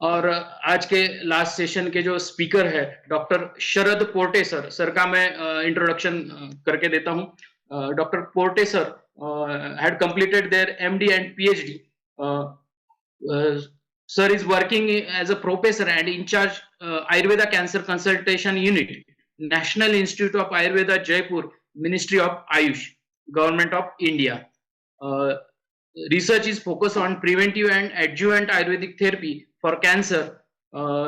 और आज के लास्ट सेशन के जो स्पीकर है डॉक्टर शरद पोर्टे सर का मैं इंट्रोडक्शन करके देता हूं। Doctor Porte sir had completed their MD and PhD. Sir is working as a professor and in charge Ayurveda Cancer Consultation Unit, National Institute of Ayurveda, Jaipur, Ministry of Ayush, Government of India. Research is focused on preventive and adjuvant Ayurvedic therapy for cancer.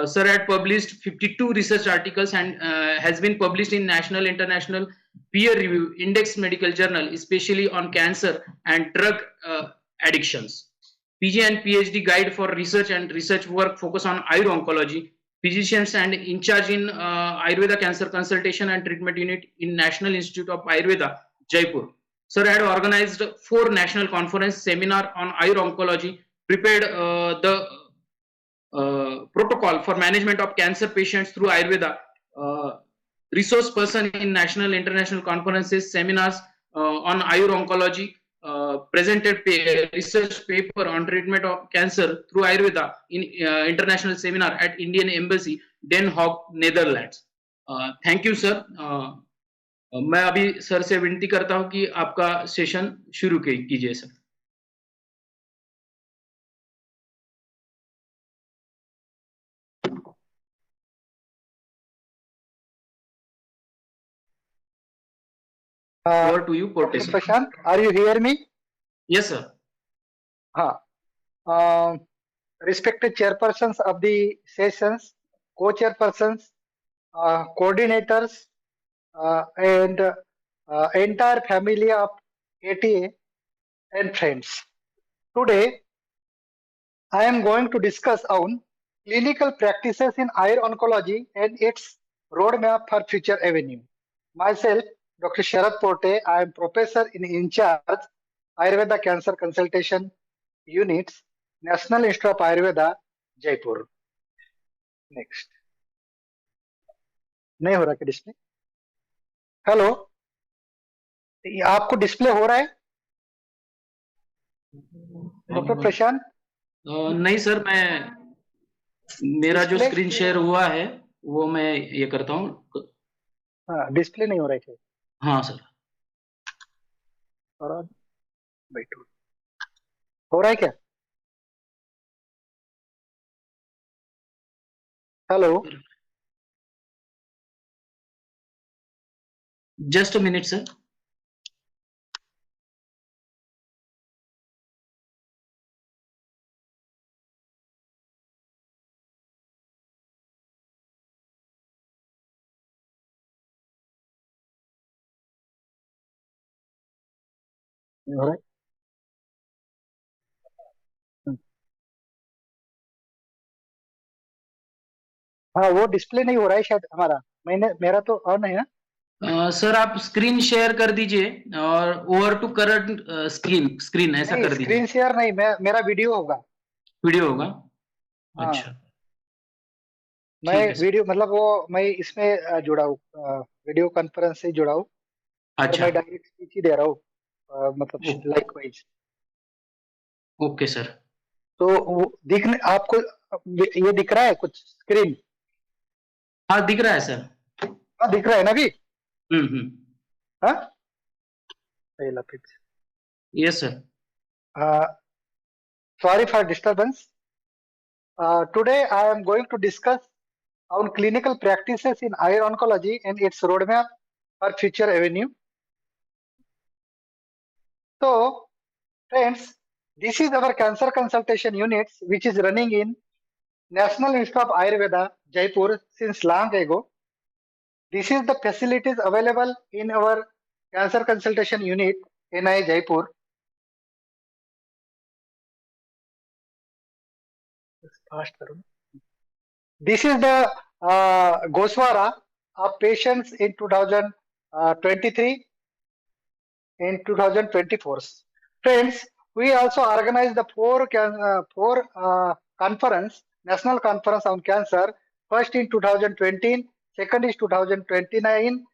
Sir had published 52 research articles and has been published in national, international, peer-reviewed index medical journal, especially on cancer and drug addictions. PG and PhD guide for research and research work focus on Ayur-oncology. Physicians and in charge in Ayurveda Cancer Consultation and Treatment Unit in National Institute of Ayurveda, Jaipur. Sir had organized 4 national conference seminar on Ayur-oncology, prepared the protocol for management of cancer patients through Ayurveda, resource person in national, international conferences, seminars on Ayur-oncology, presented research paper on treatment of cancer through Ayurveda in international seminar at Indian Embassy, Den Haag, Netherlands. Thank you, sir. मैं अभी sir से विनती करता हूं कि आपका session शुरू कीजिए sir. Over to you, Porte. Prashant, are you hear me? Yes, sir. Respected chairpersons of the sessions, co-chairpersons, coordinators, and entire family of ATA and friends. Today, I am going to discuss on clinical practices in Ayur-oncology and its roadmap for future avenue. Myself, Dr. Sharad Porte, I am professor in charge Ayurveda Cancer Consultation Units, National Institute of Ayurveda, Jaipur. Next. नहीं हो रहा क्या display? Hello, आपको display हो रहा है doctor प्रशांत? नहीं sir, मेरा जो स्क्रीन शेयर हुआ है वो मैं ये करता हूँ। हाँ, डिस्प्ले नहीं हो रहा है। हाँ सर, हो रहा है क्या? Hello, just a minute sir. हो रहा है? हाँ, वो डिस्प्ले नहीं हो रहा है शायद हमारा। मेरा तो ऑन है। सर आप स्क्रीन शेयर कर दीजिए और ओवर टू करंट स्क्रीन ऐसा कर दीजिए। स्क्रीन शेयर नहीं, मेरा वीडियो होगा। वीडियो होगा? हाँ। अच्छा, मैं वीडियो मतलब वो मैं इसमें जुड़ा हूँ, वीडियो कॉन्फ्रेंस से जुड़ा हूँ। अच्छा, मैं डायरेक्ट स्पीच ही दे रहा हूँ, मतलब लाइकवाइज। Okay sir. तो दिखने आपको ये दिख रहा है कुछ स्क्रीन? हाँ दिख रहा है सर। हाँ दिख रहा है ना अभी? हाँ, yes sir. Sorry for disturbance. Today I am going to discuss on clinical practices in Ayur-oncology and its roadmap for future avenue. So, friends, this is our cancer consultation units which is running in National Institute of Ayurveda, Jaipur since long ago. This is the facilities available in our cancer consultation unit, NI Jaipur. This is the Goswara of patients in 2023 and 2024. Friends, we also organized the four conference, national conference on cancer. First in 2020, second is 2029,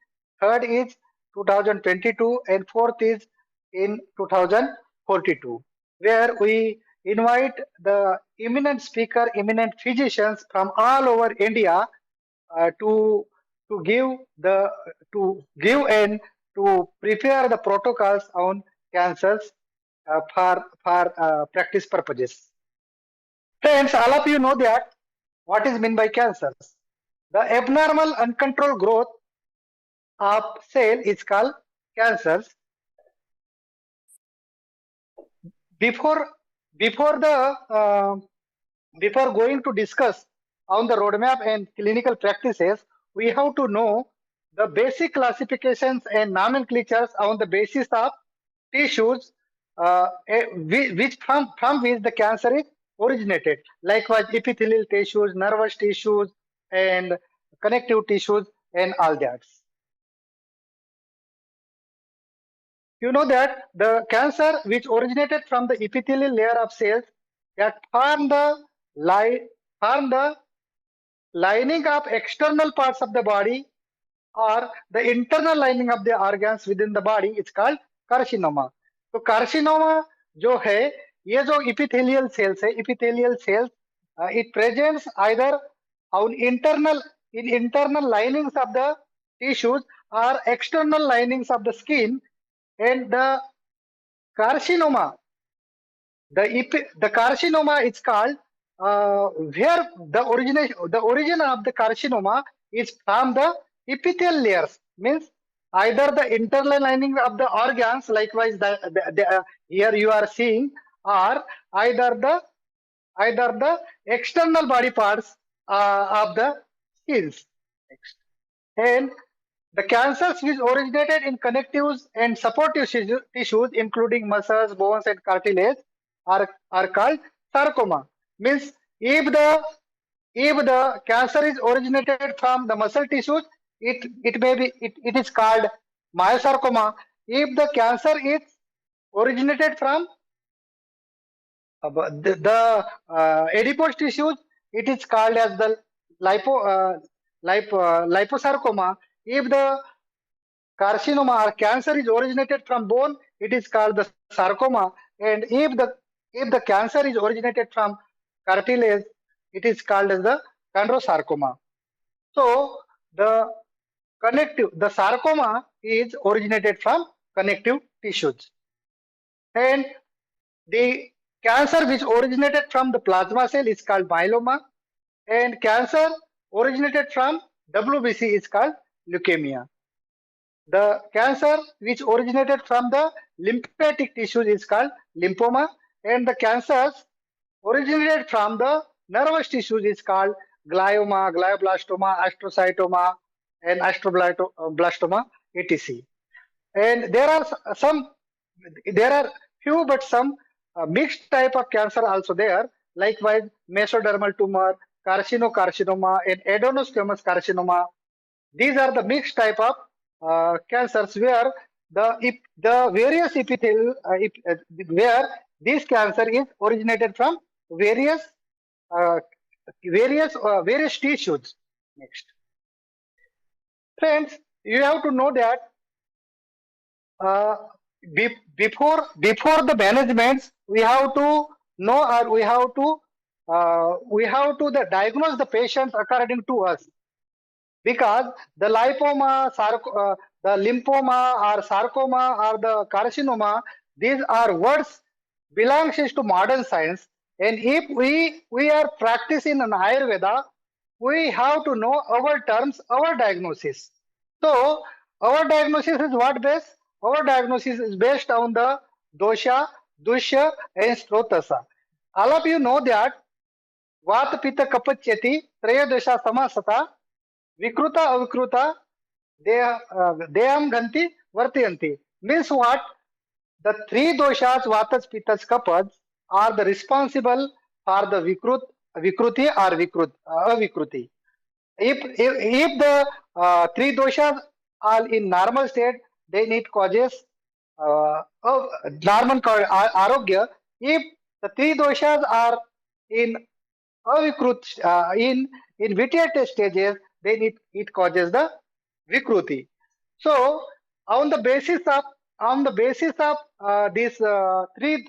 third is 2022, and fourth is in 2042, where we invite the eminent speaker, eminent physicians from all over India to give the to give and to prepare the protocols on cancers for practice purposes. Friends, all of you know that what is meant by cancers. The abnormal uncontrolled growth of cell is called cancers. Before before the before going to discuss on the roadmap and clinical practices, we have to know the basic classifications and nomenclatures on the basis of tissues which from which the cancer is originated. Likewise, epithelial tissues, nervous tissues, and connective tissues, and all that. You know that the cancer which originated from the epithelial layer of cells that form the lining of external parts of the body or the internal lining of the organs within the body is called carcinoma. तो carcinoma जो है ये जो epithelial cells है epithelial cells it presents either on internal linings of the tissues or external linings of the skin, and the carcinoma the carcinoma is called where the origin of the carcinoma is from the epithelial layers, means either the internal lining of the organs, likewise here you are seeing, or either the external body parts of the skins. Next. And the cancers which originated in connectives and supportive tissues, including muscles, bones, and cartilage, are called sarcoma. Means if the cancer is originated from the muscle tissues, it is called myosarcoma. If the cancer is originated from the adipose tissues, it is called as the liposarcoma. If the carcinoma or cancer is originated from bone, it is called the sarcoma. And if the cancer is originated from cartilage, it is called as the chondrosarcoma. So the sarcoma is originated from connective tissues. And the cancer which originated from the plasma cell is called myeloma, and cancer originated from WBC is called leukemia. The cancer which originated from the lymphatic tissues is called lymphoma, and the cancers originated from the nervous tissues is called glioma, glioblastoma, astrocytoma, and astroblastoma, etc. And there are few but some mixed type of cancer also there. Likewise, mesodermal tumor, carcinoma, and adenosquamous carcinoma. These are the mixed type of cancers where the various epithelial where this cancer is originated from various tissues. Next, friends, you have to know that before the managements, we have to know, or we have to diagnose the patients according to us, because the the lymphoma or sarcoma or the carcinoma, these are words belongs to modern science. And if we are practicing an Ayurveda, we have to know our terms, our diagnosis. So our diagnosis is what based? Our diagnosis is based on the dosha, dusha, and strotasa. All of you know that Vata Pitta Kapachyati Trayodasha Samasata Vikruta Avikruta Deyam Ganti Vartayanti. Means what? The three doshas, Vatas, Pittas, Kapas, are the responsible for the Vikruti or Avikruti. If the three doshas are in normal state, then it causes of normal arogya. If the three doshas are in avikrut in vitiated stages, then it causes the vikruti. So on the basis of on the basis of these three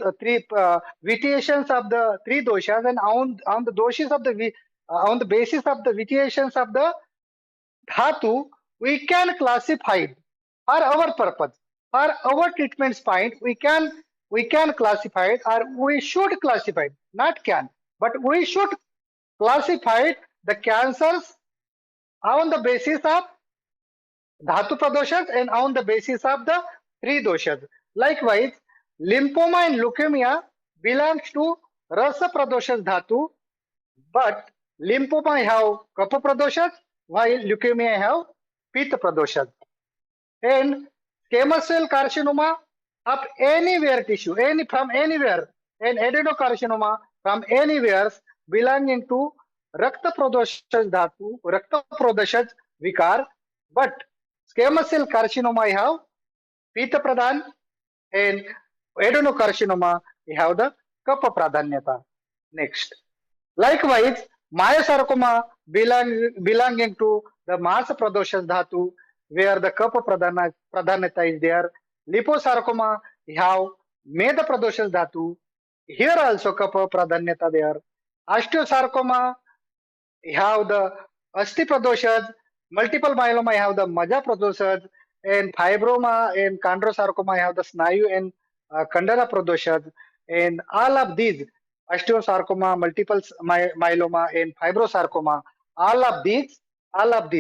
vitiations of the three doshas, and on the doshas of on the basis of the vitiations of the dhatu, we can classify it for our purpose, for our treatment point. We can classify it, or we should classify it, not can, but we should classify the cancers on the basis of dhatu pradoshas and on the basis of the three doshas. Likewise, lymphoma and leukemia belongs to rasa pradoshas dhatu, but lymphoma have kapha pradoshas, while leukemia have pitta pradoshas. And squamous cell carcinoma of anywhere tissue, from anywhere, and adenocarcinoma from anywhere belonging to rakta pradoshas dhatu, rakta pradoshas vikar, but squamous cell carcinoma have pitta pradhan, and adenocarcinoma have the kapha pradhanyata. Next. Likewise, myosarcoma belonging to the masa pradoshas dhatu, where the kapha pradhanata is there. Liposarcoma have meda pradoshas dhatu. Here also kapha pradhanyata there. Osteosarcoma have the asti pradoshas. Multiple myeloma have the maja pradoshas, and fibroma and chondrosarcoma have the snayu and kandara pradoshas. And all of these, osteosarcoma, multiple myeloma, and fibrosarcoma, all of these have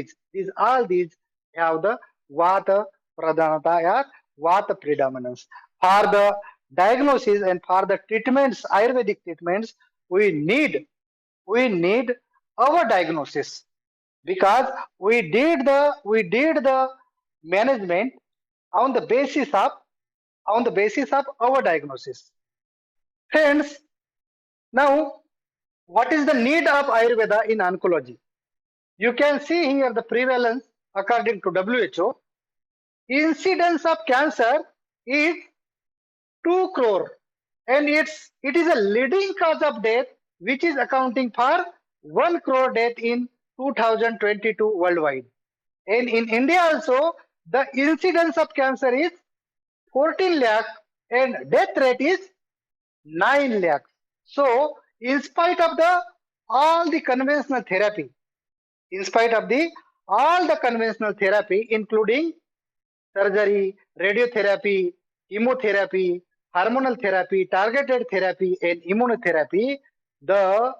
the vata pradhanata or vata predominance. For the diagnosis and for the treatments, Ayurvedic treatments, we need our diagnosis, because we did the management on the basis of our diagnosis. Friends, now what is the need of Ayurveda in oncology? You can see here the prevalence according to WHO. Incidence of cancer is 2 crore, and it is a leading cause of death, which is accounting for 1 crore death in 2022 worldwide. And in India also, the incidence of cancer is 14 lakh and death rate is 9 lakh. So, in spite of all the conventional therapy, including surgery, radiotherapy, chemotherapy, hormonal therapy, targeted therapy, and immunotherapy, the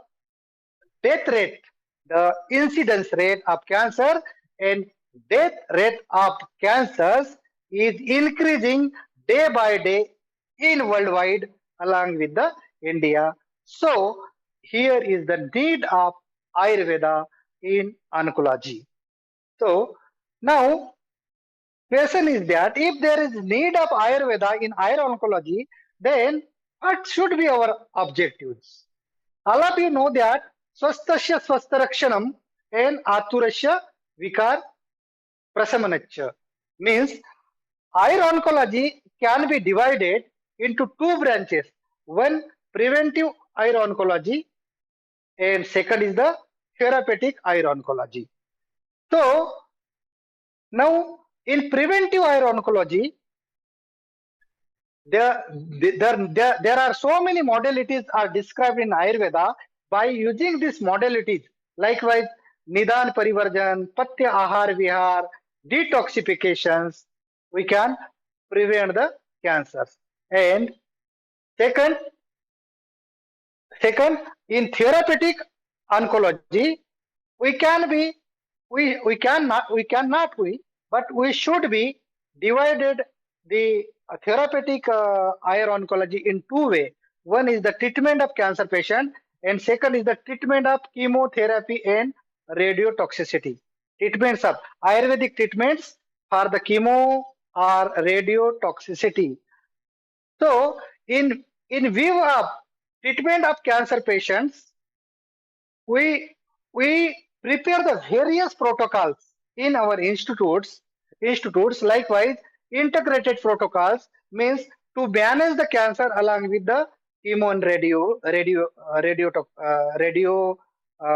death rate, the incidence rate of cancer and death rate of cancers is increasing day by day in worldwide along with the India. So here is the need of Ayurveda in oncology. So now question is that if there is need of Ayurveda in Ayur-oncology, then what should be our objectives? All of you know that swastasya swastarakshanam and aturasya vikar prasamanachya means Ayur-oncology can be divided into two branches. One, preventive Ayur-oncology, and second is the therapeutic Ayur-oncology. So now in preventive Ayur-oncology, there are so many modalities are described in Ayurveda. By using these modalities, likewise Nidan Parivarjan, Patya Ahar Vihar, detoxifications, we can prevent the cancers. And second, in therapeutic oncology, we cannot be, but we should be divided the therapeutic Ayur-oncology in two ways. One is the treatment of cancer patient, and second is the treatment of chemotherapy and radiotoxicity. Treatments of Ayurvedic treatments for the chemo or radiotoxicity. So in view of treatment of cancer patients, we prepare the various protocols in our institutes. Likewise, integrated protocols means to manage the cancer along with the chemo and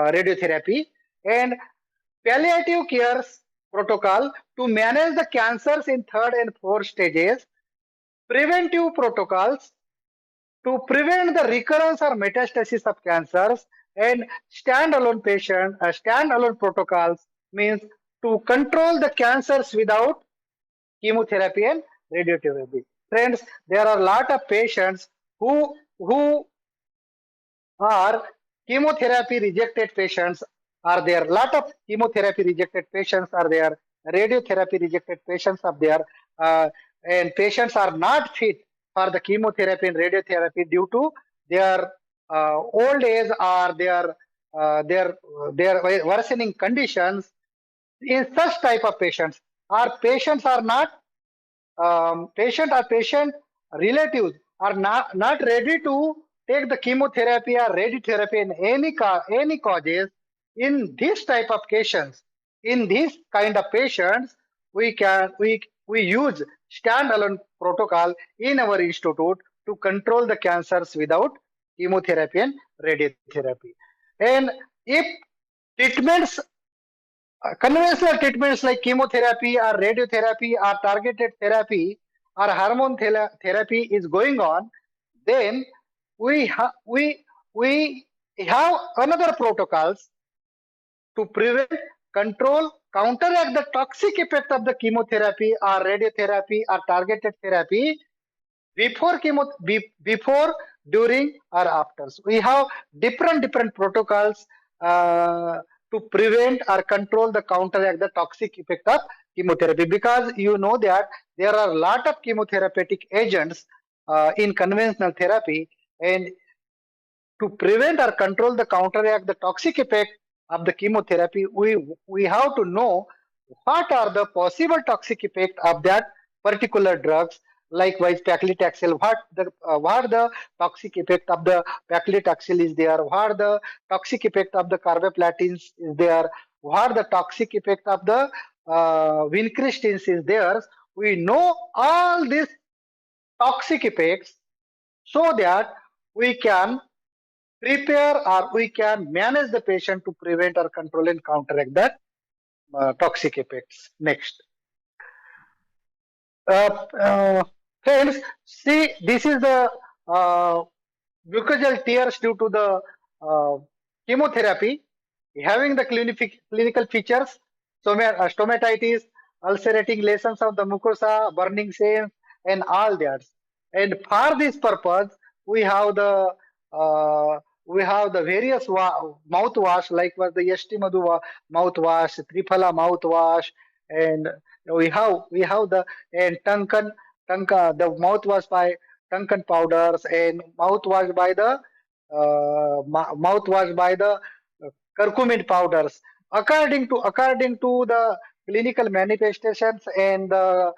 radiotherapy, and palliative care protocol to manage the cancers in third and fourth stages, preventive protocols to prevent the recurrence or metastasis of cancers, and standalone protocols means to control the cancers without chemotherapy and radiotherapy. Friends, there are a lot of patients who are chemotherapy rejected patients are there. Lot of chemotherapy rejected patients are there. Radiotherapy rejected patients are there, and patients are not fit for the chemotherapy and radiotherapy due to their old age or their worsening conditions. In such type of patients, our patients are not patient or patient relatives are not ready to take the chemotherapy or radiotherapy in any causes. In this type of cases, in this kind of patients, we use standalone protocol in our institute to control the cancers without chemotherapy and radiotherapy. And if treatments conventional treatments like chemotherapy or radiotherapy or targeted therapy or hormone therapy is going on, then we we have another protocols to prevent, control, counteract the toxic effect of the chemotherapy or radiotherapy or targeted therapy before, during, or after. So we have different protocols to prevent or control the counteract the toxic effect of chemotherapy, because you know that there are a lot of chemotherapeutic agents in conventional therapy, and to prevent or control the counteract the toxic effect of the chemotherapy, we have to know what are the possible toxic effect of that particular drugs. Likewise, paclitaxel, what the toxic effect of the paclitaxel is there, what the toxic effect of the carbaplatins is there, what the toxic effect of the vincristines is there. We know all these toxic effects so that we can prepare or we can manage the patient to prevent or control and counteract that toxic effects. Next. Uh, uh, Friends, see, this is the mucosal tears due to the chemotherapy, having the clinical features, stomatitis, ulcerating lesions of the mucosa, burning scenes, and all that. And for this purpose, we have the various mouthwash, like was the Yashtimadu mouthwash, Triphala mouthwash, and we have the and Tunkan the mouthwash by Tunkan powders, and mouthwash by the curcumin powders. According to the clinical manifestations and the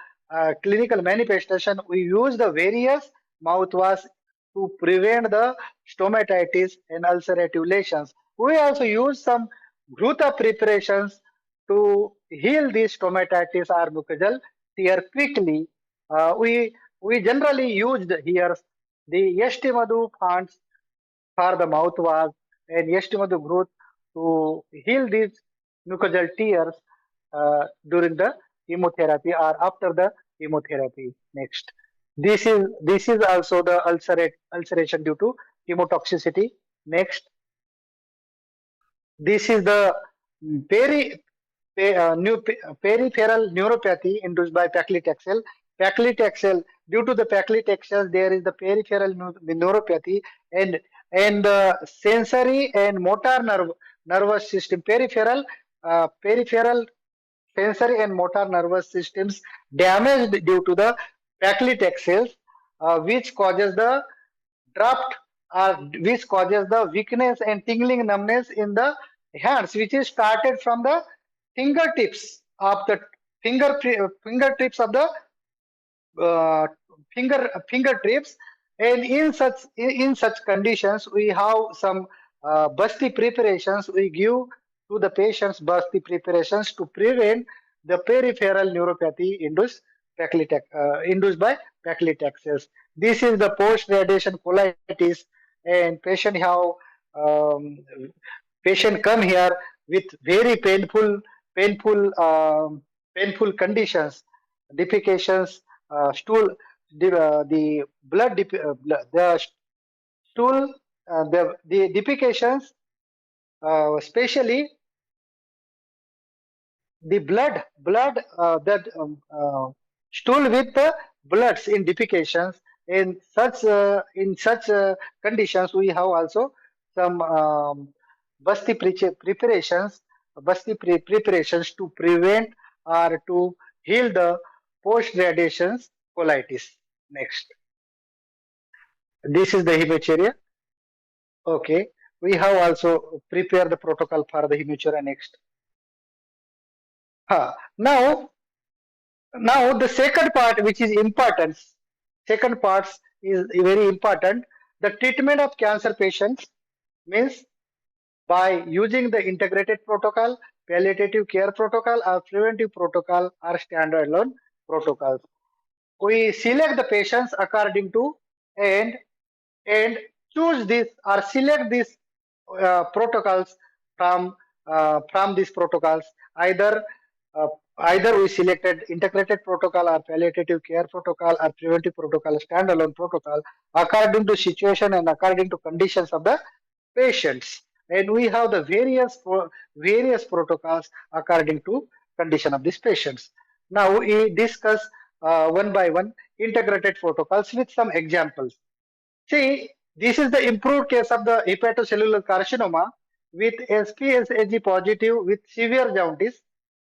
clinical manifestation, we use the various mouthwash to prevent the stomatitis and ulcerative lesions. We also use some Gluta preparations to heal these stomatitis or mucosal tear quickly. We generally used here the Yashtimadu fonts for the mouthwash and Yashtimadu growth to heal these mucosal tears during the chemotherapy or after the chemotherapy. Next, this is also the ulceration due to chemotoxicity. Next, this is the peri, peripheral neuropathy induced by paclitaxel. Paclitaxel, due to the paclitaxel, there is the peripheral neuropathy, and the sensory and motor nervous system, peripheral sensory and motor nervous systems damaged due to the paclitaxel, which causes the draft or which causes the weakness and tingling numbness in the hands, which is started from the fingertips of the fingertips of the uh, fingertips. And in such conditions, we have some busty preparations. We give to the patients busty preparations to prevent the peripheral neuropathy induced by paclitaxel. This is the post radiation colitis, and um, patient come here with very painful conditions, defecations, stool. the blood, the stool, the defecations, especially the blood that stool with the bloods in defecations. In such conditions, we have also some basti preparations, preparations to prevent or to heal the post radiations colitis. Next, this is the hematuria. Okay, we have also prepared the protocol for the hematuria. Next, now the second part, which is important, second part is very important. The treatment of cancer patients means by using the integrated protocol, palliative care protocol, or preventive protocol, or standalone protocols. We select the patients according to and and choose this or select these protocols from these protocols. Either uh, either we selected integrated protocol or palliative care protocol or preventive protocol, standalone protocol, according to situation and according to conditions of the patients. And we have the various protocols according to condition of these patients. Now we discuss one by one integrated protocols with some examples. See, this is the improved case of the hepatocellular carcinoma with SPSAG positive with severe jaundice.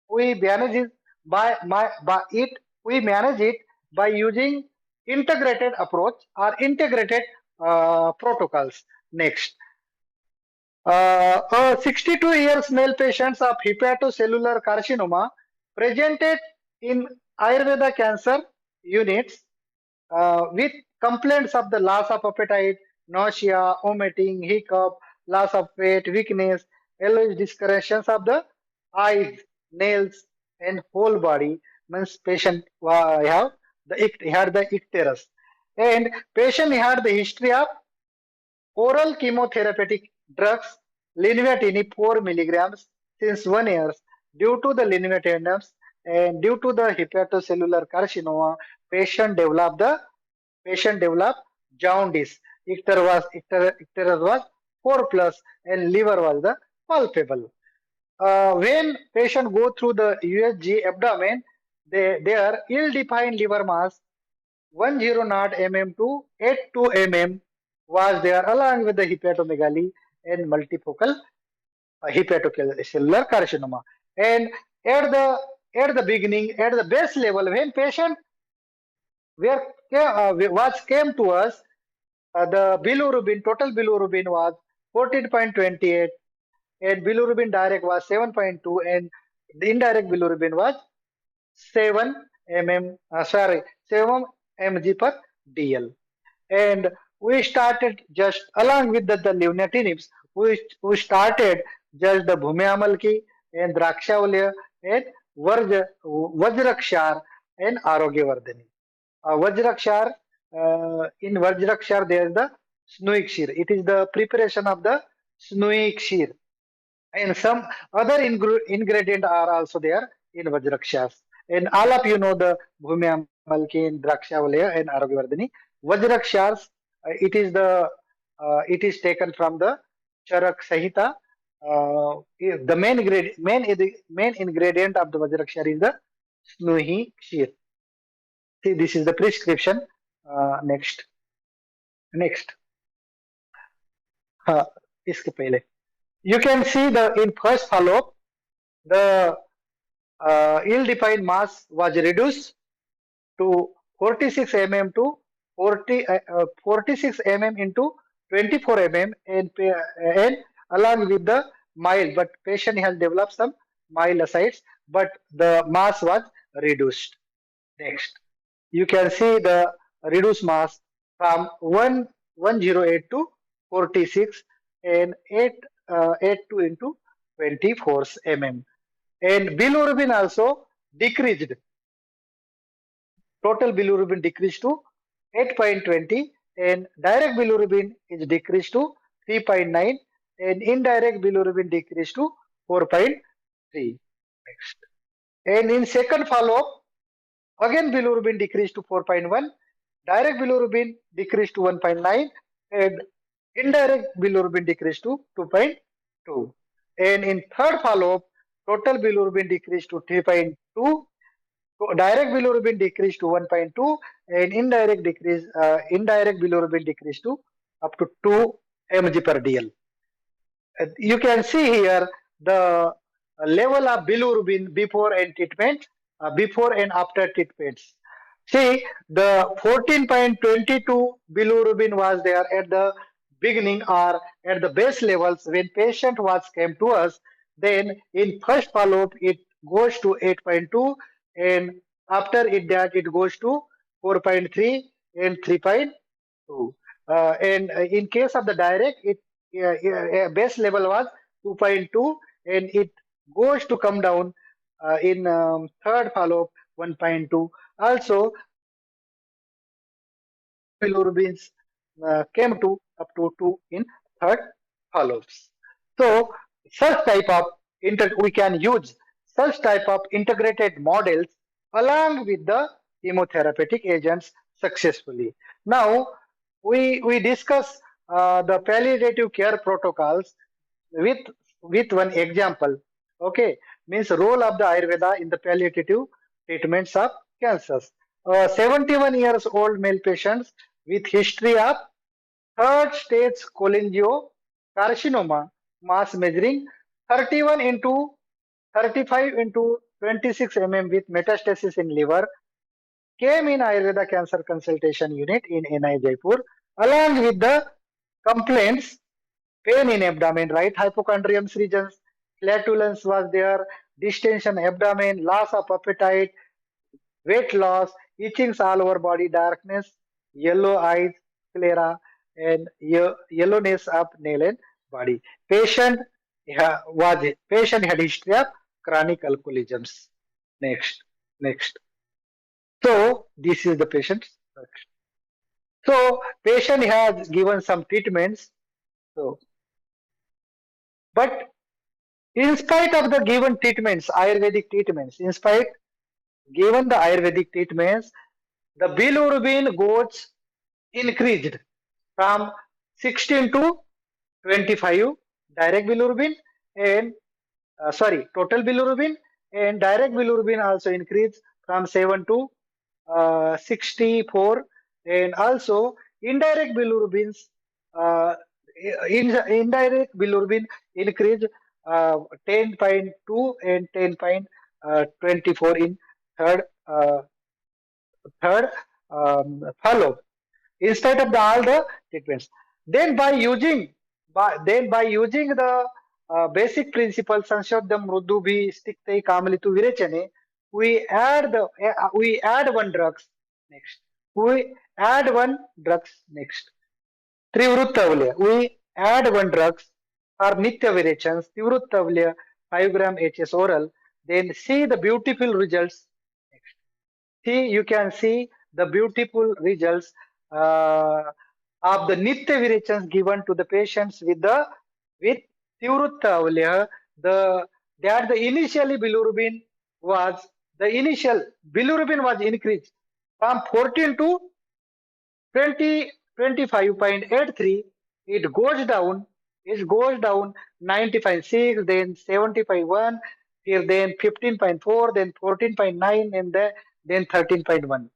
We manage it we manage it by using integrated approach or integrated protocols. Next, 62 years male patients of hepatocellular carcinoma presented in Ayurveda cancer units with complaints of the loss of appetite, nausea, vomiting, hiccup, loss of weight, weakness, yellowish discolorations of the eyes, nails, and whole body. Means patient had the icterus, and patient had the history of oral chemotherapeutic drugs, Linvatinib 4 milligrams since 1 year due to the linvatinibs and due to the hepatocellular carcinoma, patient developed jaundice. Icterus was 4 plus and liver was the palpable. When patient go through the USG abdomen, their ill-defined liver mass 10 not mm to 82 mm was there along with the hepatomegaly and multifocal hepatocellular carcinoma. And at the at the beginning, at the base level, when patient came to us, the bilirubin, total bilirubin was 14.28 and bilirubin direct was 7.2 and the indirect bilirubin was 7 7 mg per dl. And we started just along with the lunatinibs, we started just the Bhumiamalki and Drakshavalya and Vajrakshar and Arogyavardhani. Vajrakshar, in Vajrakshar there is the Snuik Shir. It is the preparation of the Snuik Shir. And some other ingredient are also there in Vajrakshas. And all of you know the Bhumya Malkin, Drakshavalaya and Arogyavardhani. Vajrakshas, it is taken from the Charak Sahita. The main ingredient of the Vajrakshar is the Snuhi Kshir. See, this is the prescription. Next. इसके पहले. You can see the in first follow-up, the ill-defined mass was reduced to 46 mm to 46 mm into 24 mm and along with the mild, but patient has developed some mild ascites, but the mass was reduced. Next, you can see the reduced mass from 108 to 46 and 82 into 24 mm. And bilirubin also decreased. Total bilirubin decreased to 8.20 and direct bilirubin is decreased to 3.9 and indirect bilirubin decreased to 4.3. Next. And in second follow-up, again bilirubin decreased to 4.1 direct bilirubin decreased to 1.9 and indirect bilirubin decreased to 2.2. And in third follow-up, total bilirubin decreased to 3.2, direct bilirubin decreased to 1.2, and indirect bilirubin decreased to up to 2 mg per dl. You can see here the level of bilirubin before and treatment, before and after treatments. See, the 14.22 bilirubin was there at the beginning or at the base levels when patient was came to us. Then in first follow-up, it goes to 8.2, and after it goes to 4.3 and 3.2. And in case of the direct, it base level was 2.2, and it goes to come down in third follow-up 1.2. Also, bilirubins came to up to 2 in third follow-ups. So we can use such type of integrated models along with the chemotherapeutic agents successfully. Now we discuss the palliative care protocols with one example. Okay, means role of the Ayurveda in the palliative treatments of cancers. 71 years old male patients with history of third stage cholangiocarcinoma, mass measuring 31 into 35 into 26 with metastasis in liver, came in Ayurveda Cancer Consultation Unit in NI Jaipur along with the complaints: pain in abdomen, right hypochondrium's regions, flatulence was there, distension abdomen, loss of appetite, weight loss, itchings all over body, darkness, yellow eyes, sclera, and yellowness of nail and body. Patient had history of chronic alcoholisms. Next. So this is the patient. So patient has given some treatments. So, but in spite of the given treatments, Ayurvedic treatments, in spite given the Ayurvedic treatments, the bilirubin goes increased from 16 to 25 direct bilirubin and total bilirubin, and direct bilirubin also increased from 7 to 64, and also indirect bilirubins uh, indirect bilirubin increased 10.2 and 10.24 in third third follow instead of all the treatments. Then by using the basic principle Sanshodham Mrudubhi Stikte Kamalitu Virechane, we add one drugs next. We add one drugs next. Trivruttavlya. We add one drugs or Nitya Virechans, Trivruttavlya 5 gram HS oral. Then see the beautiful results. See, you can see the beautiful results of the Nitya Virechans given to the patients with Tivrutta. The initially bilirubin was increased from 14 to 25.83. It goes down 95.6, then 75.1, here then 15.4, then 14.9, and then 13.1.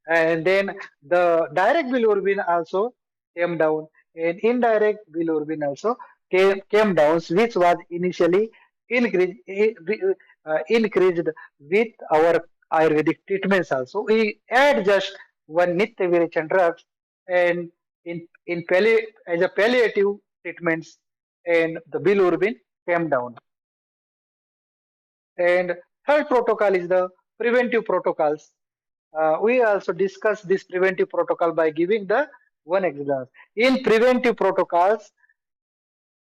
And then the direct bilirubin also came down, and indirect bilirubin also came down, which was initially increased with our Ayurvedic treatments also. We add just one Nitya Virichan drugs and as a palliative treatments, and the bilirubin came down. And third protocol is the preventive protocols. We also discuss this preventive protocol by giving the one example. In preventive protocols,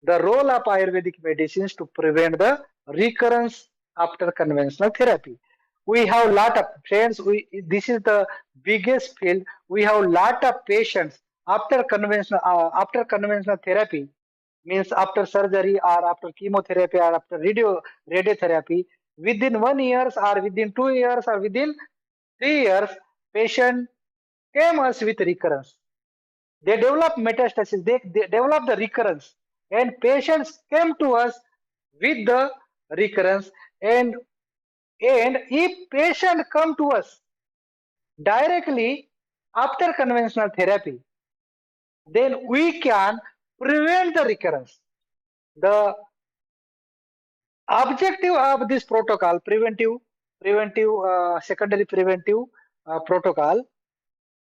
the role of Ayurvedic medicines to prevent the recurrence after conventional therapy. We have lot of friends. This is the biggest field. We have lot of patients after conventional therapy, means after surgery or after chemotherapy or after radiotherapy. Within 1 year or within 2 years or within 3 years, patient came us with recurrence. They develop metastasis, they develop the recurrence, and patients came to us with the recurrence. And if patient come to us directly after conventional therapy, then we can prevent the recurrence. The objective of this protocol, secondary preventive protocol,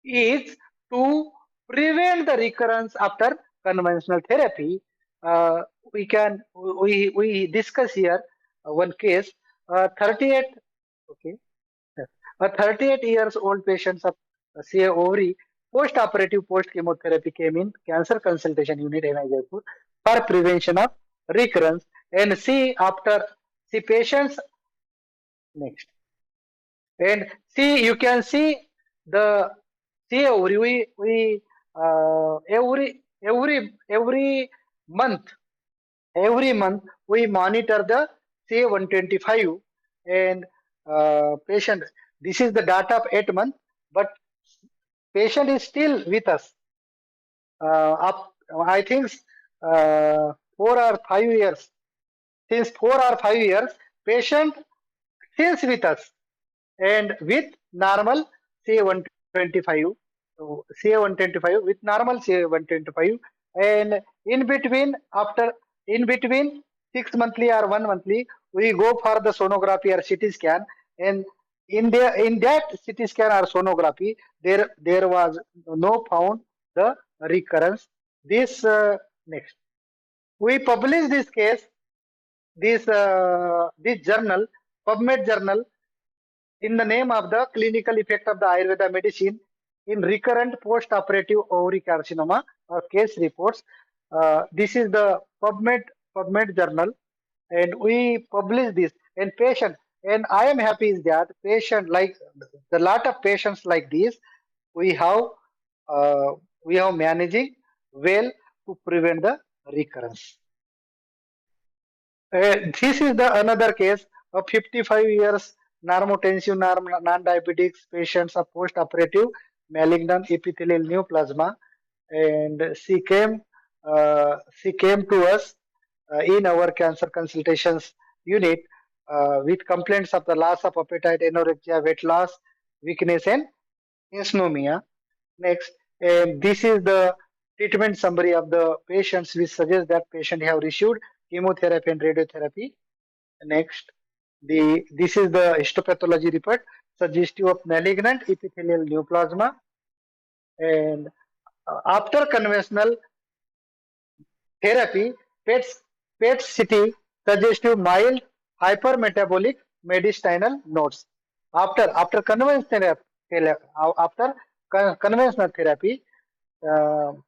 is to prevent the recurrence after conventional therapy. Uh, we discuss here one case. 38, okay, a 38 years old patient of CA ovary post-operative post-chemotherapy came in cancer consultation unit in Jaipur for prevention of recurrence. And see patients next. And see, you can see the CA ovary. Every month we monitor the CA 125 and patient. This is the data of 8 months, but patient is still with us. Up, I think 4 or 5 years. Since 4 or 5 years, patient stays with us and with normal CA 125, CA 125 with normal CA 125, and in between 6 monthly or 1 monthly, we go for the sonography or CT scan, and in that CT scan or sonography, there was no found the recurrence. This next, we publish this case, this journal, PubMed journal, in the name of the clinical effect of the Ayurveda medicine in recurrent post-operative ovary carcinoma or case reports. This is the PubMed journal, and we publish this. And patient, and I am happy is that patient like the lot of patients like this we have uh, we have managing well to prevent the recurrence. This is the another case of 55 years normotensive non-diabetics patients of post-operative malignant epithelial neoplasma, and she came to us in our cancer consultations unit with complaints of the loss of appetite, anorexia, weight loss, weakness, and insomnia. Next, and this is the treatment summary of the patients, which suggests that patient have received chemotherapy and radiotherapy. Next, this is the histopathology report suggestive of malignant epithelial neoplasma, and after conventional therapy, PET CT suggestive mild hypermetabolic mediastinal nodes. After conventional therapy,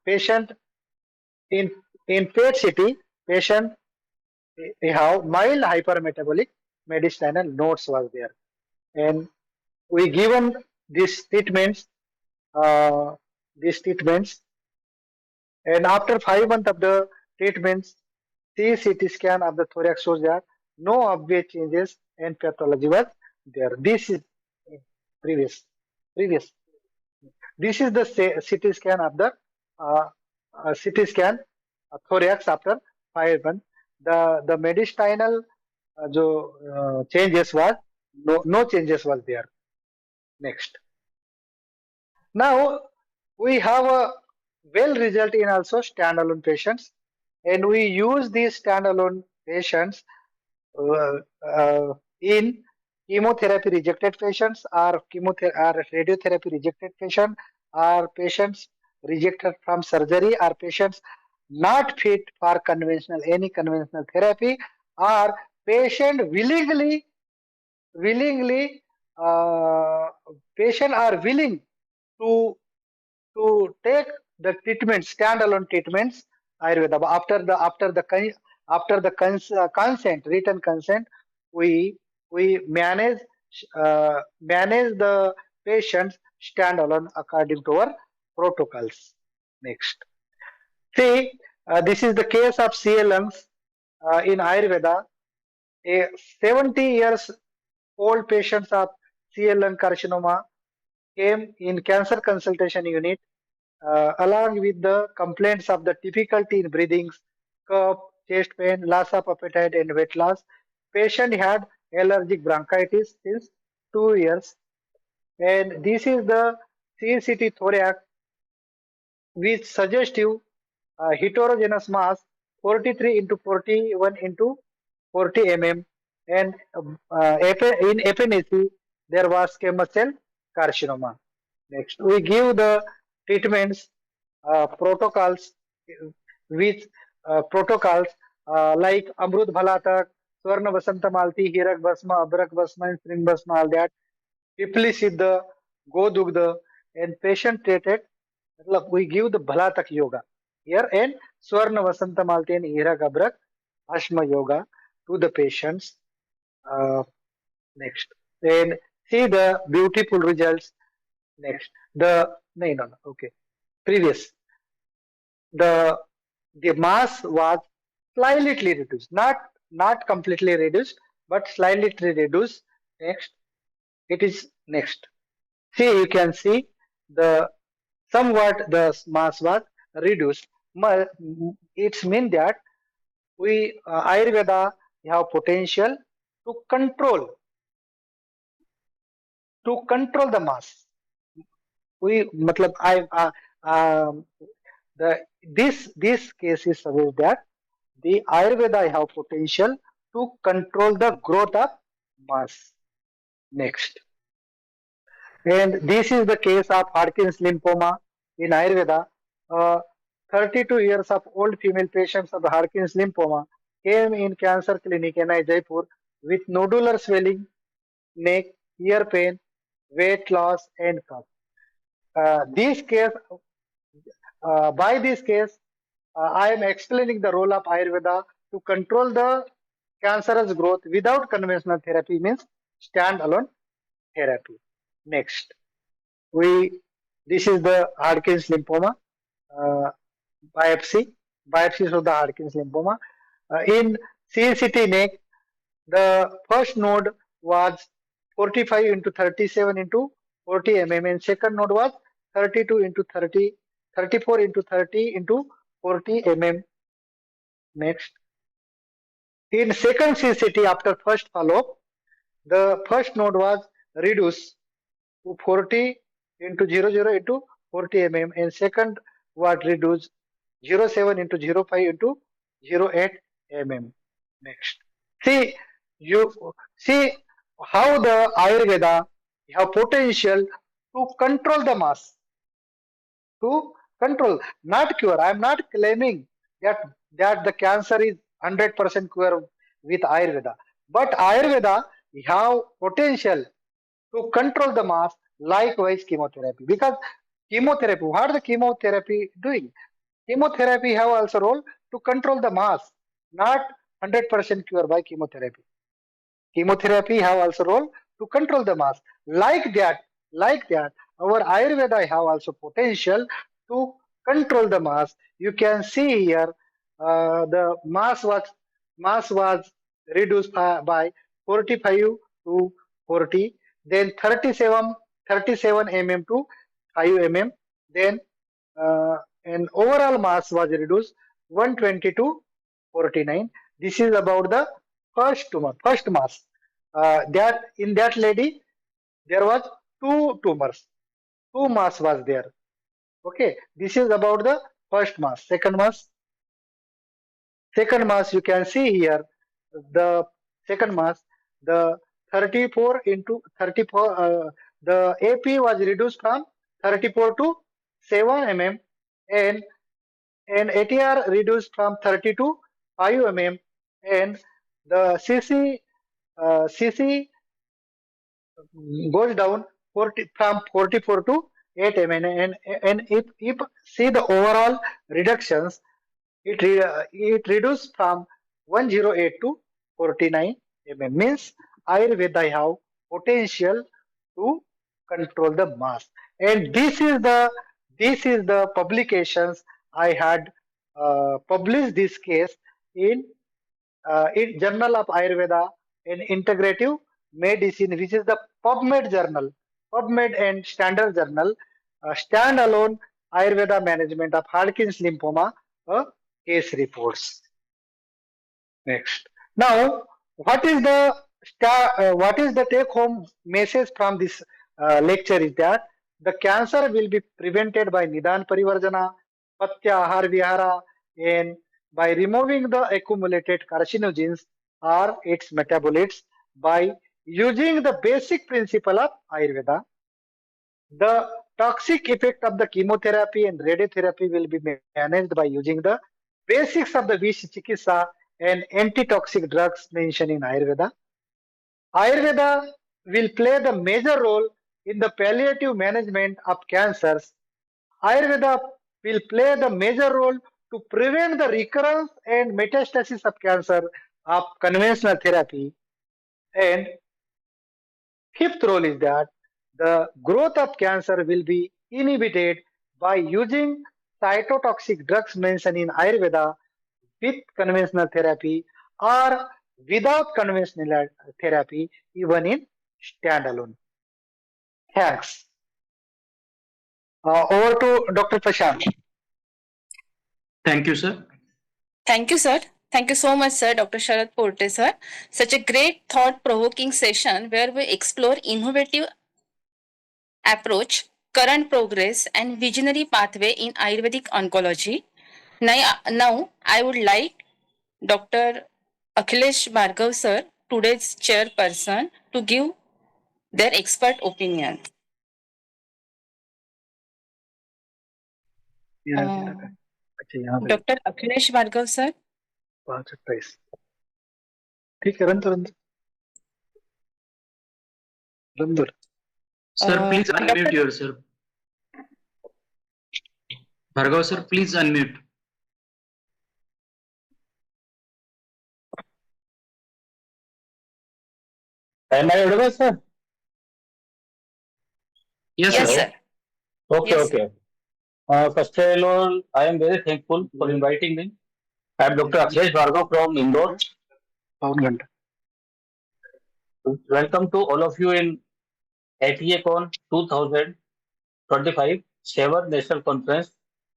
patient in PET CT patient have mild hypermetabolic mediastinal nodes was there, and we given these treatments, uh, these treatments, and after 5 months of the treatments, CT scan of the thorax shows that no obvious changes and pathology was there. This is previous, previous. This is the CT scan of the CT scan thorax after 5 months. The mediastinal changes was no changes was there. Next. Now we have a well result in also standalone patients, and we use these standalone patients uh, in chemotherapy rejected patients or radiotherapy rejected patient, or patients rejected from surgery, or patients not fit for any conventional therapy, or patient willingly uh, patient are willing to take the treatment, standalone treatments, Ayurveda. After the consent, written consent, we manage the patients standalone according to our protocols. Next, see, this is the case of CA lungs in Ayurveda. A 70 years old patients of CA lung carcinoma came in cancer consultation unit along with the complaints of the difficulty in breathing, cough, chest pain, loss of appetite, and weight loss. Patient had allergic bronchitis since 2 years, and this is the CCT thorax with suggestive heterogeneous mass 43 into 41 into 40 mm, and in FNAC there was squamous cell carcinoma. Next, we give the treatments protocols with protocols like Amrut Bhalatak, Swarna Vasanta Malti, Hirak Basma, Abrak Basma, and Spring Basma, all that. Pipli Siddha, Go Dugdha, and patient treated. We give the Bhalatak yoga here and Swarna Vasanta Malti and Hirak Abrak Ashma yoga to the patients. Next, then see the beautiful results. Next, no, okay, previous the mass was slightly reduced, not completely reduced, but slightly reduced. Next, it is next. See, you can see the somewhat the mass was reduced. It's mean that we Ayurveda have potential to control the mass. We matlab the this case is suggests that the Ayurveda have potential to control the growth of mass. Next, and this is the case of Hodgkin's lymphoma in Ayurveda. Uh, 32 years of old female patients of Hodgkin's lymphoma came in cancer clinic in Jaipur with nodular swelling, neck, ear pain, weight loss, and cough. This case, by this case, I am explaining the role of Ayurveda to control the cancerous growth without conventional therapy, means standalone therapy. Next, we this is the Hodgkin's lymphoma uh, biopsies of the Hodgkin's lymphoma. In CCT neck, the first node was 45 into 37 into 40 mm, and second node was 32 into 30, 34 into 30 into 40 mm. Next, in second CCT after first follow-up, the first node was reduced to 40 into 00 into 40 mm, and second was reduced 07 into 05 into 08 mm. Next, see you see how the Ayurveda have potential to control the mass, to control, not cure. I am not claiming that the cancer is 100% cure with Ayurveda, but Ayurveda have potential to control the mass. Likewise, chemotherapy, because chemotherapy, what the chemotherapy doing? Chemotherapy have also role to control the mass, not 100% cure by chemotherapy. Chemotherapy have also role to control the mass. Like that, our Ayurveda have also potential to control the mass. You can see here the mass was reduced by 45 to 40, then 37 mm to 5 mm, then and overall mass was reduced 120 to 49. This is about the first mass. That in that lady there was two mass was there. Okay, this is about the first mass. Second mass you can see here the second mass, the 34 into 34, the AP was reduced from 34 to 7 mm, and ATR reduced from 30 to 5 mm, and the CC goes down 40 from 44 to 8 mm, and if see the overall reductions, it reduced from 108 to 49 mm, means Ayurveda have potential to control the mass. And this is the publications I had published this case in Journal of Ayurveda and Integrative Medicine, which is the PubMed journal. PubMed and Standard Journal, standalone Ayurveda management of Hodgkin's lymphoma, case reports. Next. Now, what is the take home message from this lecture is that the cancer will be prevented by Nidan Parivarjana, Patya Ahar Vihara, and by removing the accumulated carcinogens or its metabolites by using the basic principle of Ayurveda. The toxic effect of the chemotherapy and radiotherapy will be managed by using the basics of the Vish Chikitsa and antitoxic drugs mentioned in Ayurveda. Ayurveda will play the major role in the palliative management of cancers. Ayurveda will play the major role to prevent the recurrence and metastasis of cancer of conventional therapy. And fifth role is that the growth of cancer will be inhibited by using cytotoxic drugs mentioned in Ayurveda with conventional therapy or without conventional therapy, even in standalone. Thanks. Over to Dr. Prashant. Thank you, sir. Thank you, sir. Thank you so much, sir, Dr. Sharad Porte, sir. Such a great thought-provoking session where we explore innovative approach, current progress, and visionary pathway in Ayurvedic oncology. Now I would like Dr. Akhilesh Bhargav, sir, today's chairperson, to give their expert opinion. Dr. Akhilesh Bhargav, sir. 5:27. ठीक है रंदुर Sir, please unmute yourself. Bhargav sir, please unmute. Am I audible, sir? Yes, Yes, sir. sir. Okay, Yes, okay. First of all, I am very thankful for inviting me. I am Dr. Akhilesh Bhargav from Indore. Welcome to all of you in ATACON 2025 7th National Conference,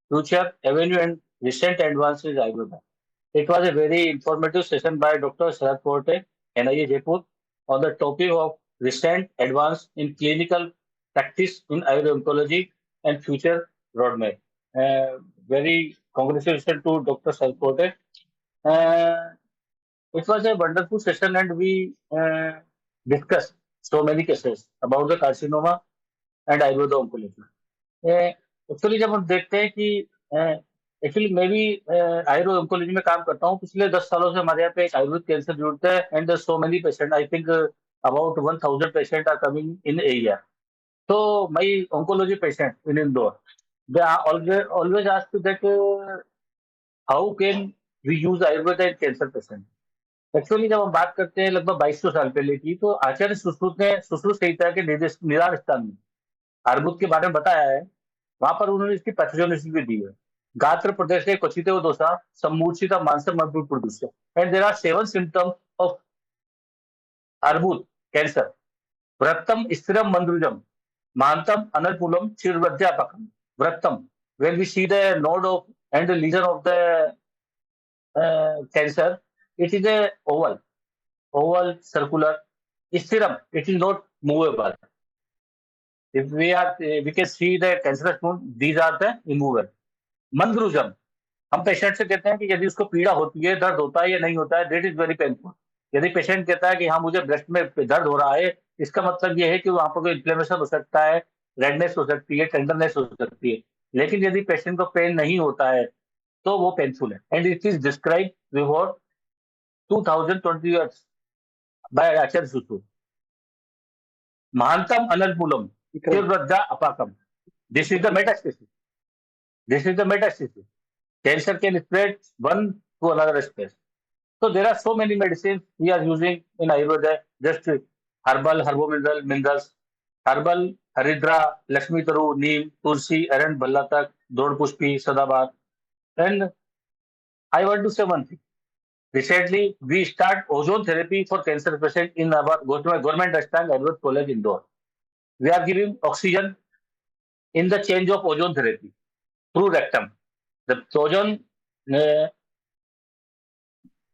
Future Avenue and Recent Advances in Ayurveda. It was a very informative session by Dr. Sharad Porte, NIA Jaipur, on the topic of recent advance in clinical practice in Ayur-oncology and future roadmap. Very congratulations to Dr. Sharad Porte. It was a wonderful session and we discussed so many cases about the carcinoma and Ayurveda oncology. Actually जब हम देखते हैं कि actually मैं भी Ayurveda oncology में काम करता हूँ पिछले 10 सालों से हमारे यहाँ पे एक आयुर्वेद कैंसर यूनिट है and so many patient I think about 1000 patient are coming in area so my oncology patient in Indore they are always asked that how can we use Ayurveda in cancer patient. Actually जब हम बात करते हैं लगभग 2200 साल पहले की तो आचार्य सुश्रुत ने सुश्रुत संहिता के निदान स्थान में अर्बुद के बारे में बताया है वहां पर उन्होंने इसकी पैथोजेनेसिस भी दी है गात्र प्रदेश क्वचित दोषा सम्मूर्छित मांसम मजबूत प्रदूषण and there are 7 symptoms of अर्बुद कैंसर वृत्तम स्थिरम मंद्रुजम महांतम अनलपुलम चिरवध्यापकम वृत्तम when we see the node of and the lesion of the cancer it is a oval circular sthiram it is not movable. If we can see the cancerous node, these are the immovable. मंद्रुजम हम patient से कहते हैं कि यदि उसको पीड़ा होती है दर्द होता है या नहीं होता है दैट इज वेरी पेनफुल. यदि पेशेंट कहता है कि हाँ मुझे ब्रेस्ट में दर्द हो रहा है इसका मतलब ये है कि वहां पर कोई इन्फ्लेमेशन हो सकता है रेडनेस हो सकती है टेंडरनेस हो सकती है. लेकिन यदि पेशेंट को पेन नहीं होता है तो वो पेनफुल है and it is describe before 2020 years by Acharya Sushruta. महांतम अनलपुलम apakam. This is the metastasis. Cancer can spread one to another space. So there are so many medicines we are using in Ayurveda, just herbal minerals, herbal haridra, Lakshmi Taru, Neem, Tulsi, Arand, Bhallatak, Dod Pushpi, Sadabat. And I want to say one thing. Recently, we start ozone therapy for cancer patient in our government Ashtam Ayurveda College Indore. we are giving oxygen in the change of ozone therapy through rectum. The ozone uh,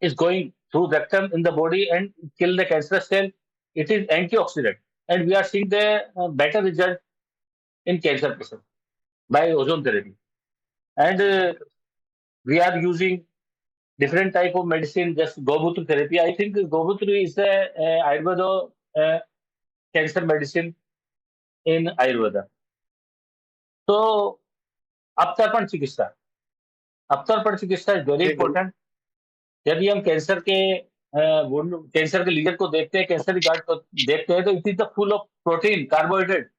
is going through rectum in the body and kill the cancerous cell. It is antioxidant, and we are seeing the better result in cancer patients by ozone therapy. And we are using different type of medicine, just Gobutru therapy. I think Gobutru is the Ayurveda cancer medicine in Ayurveda. So, अपतर्पण चिकित्सा, अपतर्पण चिकित्सा is very जी, जी। Important. जब भी हम cancer के लीजन को देखते हैं, कैंसर रिगार्ड को देखते हैं, तो it is the full of protein, carbohydrate.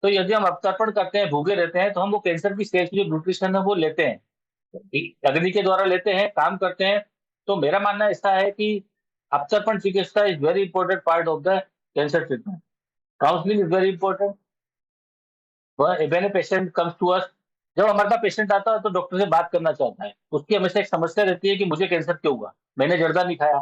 तो यदि हम अपतर्पण करते हैं, भूखे रहते हैं, तो हम वो कैंसर की स्टेज की जो न्यूट्रिशन है वो लेते हैं, अग्नि के द्वारा लेते हैं, काम करते हैं. तो मेरा मानना ऐसा है कि अपतर्पण चिकित्सा is very important part of the cancer treatment. Counselling is very important. When a patient comes to us, जब हमारे पास पेशेंट आता है तो डॉक्टर से बात करना चाहता है. उसकी हमेशा एक समस्या रहती है कि मुझे कैंसर क्यों हुआ, मैंने जर्दा नहीं खाया,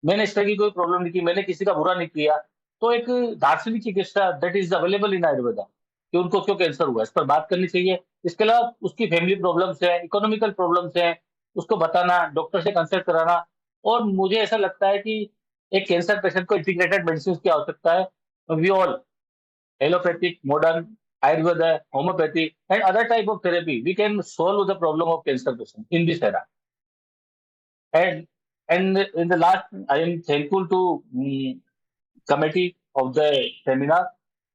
मैंने इस तरह की कोई प्रॉब्लम नहीं की, मैंने किसी का बुरा नहीं किया. तो एक दार्शनिक चिकित्सा that is available in Ayurveda कि उनको क्यों कैंसर हुआ, इस पर बात करनी चाहिए. इसके अलावा उसकी फैमिली प्रॉब्लम्स है, इकोनॉमिकल प्रॉब्लम्स है, उसको बताना, डॉक्टर से कंसल्ट कराना. और मुझे ऐसा लगता है कि एक कैंसर पेशेंट को इंटीग्रेटेड मेडिसिन की आवश्यकता है. We all allopathic, modern, Ayurveda, homeopathy, and other type of therapy, we can solve the problem of cancer patient in this era. And in the last, I am thankful to committee of the seminar